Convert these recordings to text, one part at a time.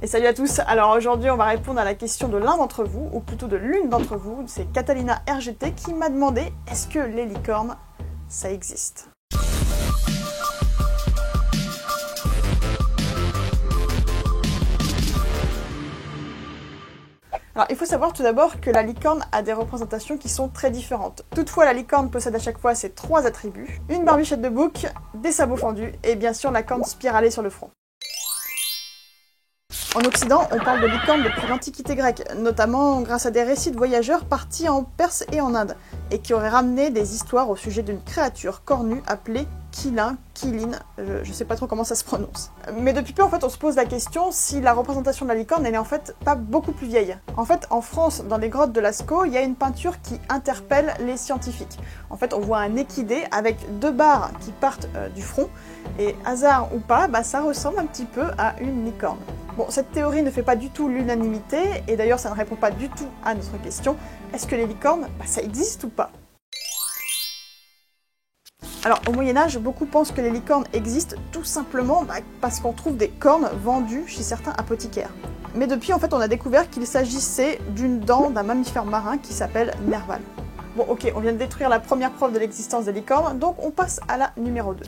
Et salut à tous. Alors aujourd'hui on va répondre à la question de l'un d'entre vous, ou plutôt de l'une d'entre vous, c'est Catalina RGT qui m'a demandé est-ce que les licornes, ça existe? Alors il faut savoir tout d'abord que la licorne a des représentations qui sont très différentes. Toutefois la licorne possède à chaque fois ces trois attributs, une barbichette de bouc, des sabots fendus et bien sûr la corne spiralée sur le front. En Occident, on parle de licorne depuis l'Antiquité grecque, notamment grâce à des récits de voyageurs partis en Perse et en Inde, et qui auraient ramené des histoires au sujet d'une créature cornue appelée Quilin, je sais pas trop comment ça se prononce. Mais depuis peu, en fait, on se pose la question si la représentation de la licorne, elle est en fait pas beaucoup plus vieille. En fait, en France, dans les grottes de Lascaux, il y a une peinture qui interpelle les scientifiques. En fait, on voit un équidé avec deux barres qui partent du front, et hasard ou pas, ça ressemble un petit peu à une licorne. Bon, cette théorie ne fait pas du tout l'unanimité, et d'ailleurs ça ne répond pas du tout à notre question, est-ce que les licornes, ça existe ou pas? Alors au Moyen-Âge, beaucoup pensent que les licornes existent tout simplement parce qu'on trouve des cornes vendues chez certains apothicaires. Mais depuis, en fait, on a découvert qu'il s'agissait d'une dent d'un mammifère marin qui s'appelle Nerval. Bon ok, on vient de détruire la première preuve de l'existence des licornes, donc on passe à la numéro 2.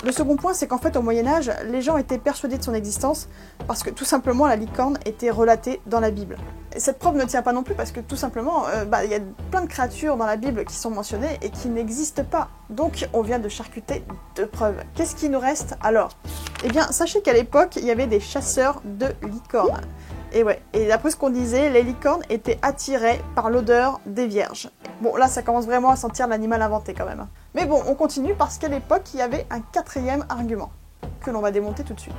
Le second point, c'est qu'en fait au Moyen-Âge, les gens étaient persuadés de son existence parce que tout simplement la licorne était relatée dans la Bible. Et cette preuve ne tient pas non plus parce que tout simplement, il y a plein de créatures dans la Bible qui sont mentionnées et qui n'existent pas. Donc on vient de charcuter deux preuves. Qu'est-ce qui nous reste alors? Eh bien, sachez qu'à l'époque, il y avait des chasseurs de licornes. Et ouais, et d'après ce qu'on disait, les licornes étaient attirées par l'odeur des vierges. Bon, là, ça commence vraiment à sentir l'animal inventé quand même. Mais bon, on continue parce qu'à l'époque, il y avait un quatrième argument, que l'on va démonter tout de suite.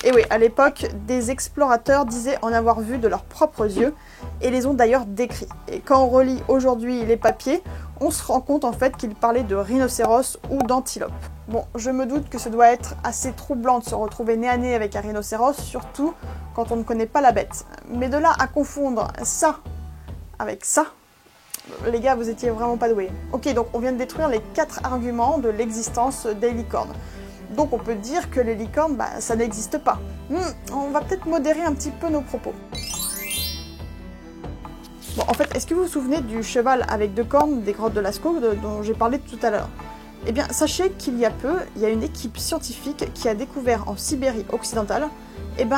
Et oui, à l'époque, des explorateurs disaient en avoir vu de leurs propres yeux, et les ont d'ailleurs décrits. Et quand on relit aujourd'hui les papiers, on se rend compte en fait qu'ils parlaient de rhinocéros ou d'antilope. Bon, je me doute que ça doit être assez troublant de se retrouver nez à nez avec un rhinocéros, surtout quand on ne connaît pas la bête. Mais de là à confondre ça avec ça, les gars, vous étiez vraiment pas doués. Ok, donc on vient de détruire les 4 arguments de l'existence des licornes. Donc on peut dire que les licornes, ça n'existe pas. On va peut-être modérer un petit peu nos propos. Bon, en fait, est-ce que vous vous souvenez du cheval avec 2 cornes des grottes de Lascaux dont j'ai parlé tout à l'heure? Eh bien, sachez qu'il y a peu, il y a une équipe scientifique qui a découvert en Sibérie occidentale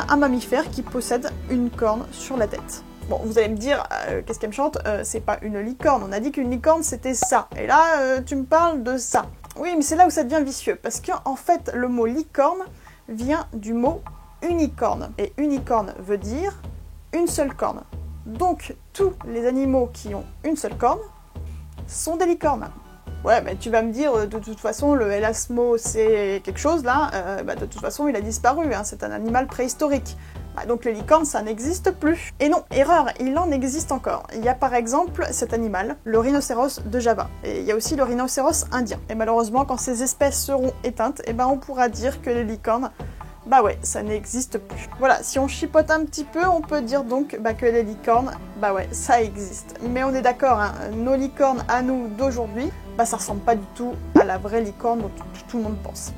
un mammifère qui possède une corne sur la tête. Bon, vous allez me dire, qu'est-ce qu'elle me chante? C'est pas une licorne, on a dit qu'une licorne c'était ça, et là tu me parles de ça. Oui, mais c'est là où ça devient vicieux, parce qu'en fait le mot licorne vient du mot unicorne, et unicorne veut dire une seule corne. Donc tous les animaux qui ont une seule corne sont des licornes. Ouais, mais tu vas me dire, de toute façon, le Elasmo, c'est quelque chose, là, de toute façon, il a disparu, hein, c'est un animal préhistorique. Donc les licornes, ça n'existe plus. Et non, erreur, il en existe encore. Il y a par exemple cet animal, le rhinocéros de Java. Et il y a aussi le rhinocéros indien. Et malheureusement, quand ces espèces seront éteintes, on pourra dire que les licornes, ouais, ça n'existe plus. Voilà, si on chipote un petit peu, on peut dire donc que les licornes, ouais, ça existe. Mais on est d'accord, hein, nos licornes à nous d'aujourd'hui, ça ressemble pas du tout à la vraie licorne dont tout le monde pense.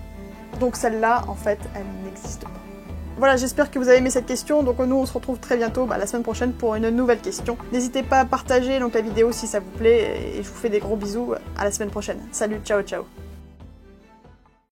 Donc celle-là, en fait, elle n'existe pas. Voilà, j'espère que vous avez aimé cette question, donc nous on se retrouve très bientôt la semaine prochaine pour une nouvelle question. N'hésitez pas à partager la vidéo si ça vous plaît, et je vous fais des gros bisous, à la semaine prochaine. Salut, ciao ciao.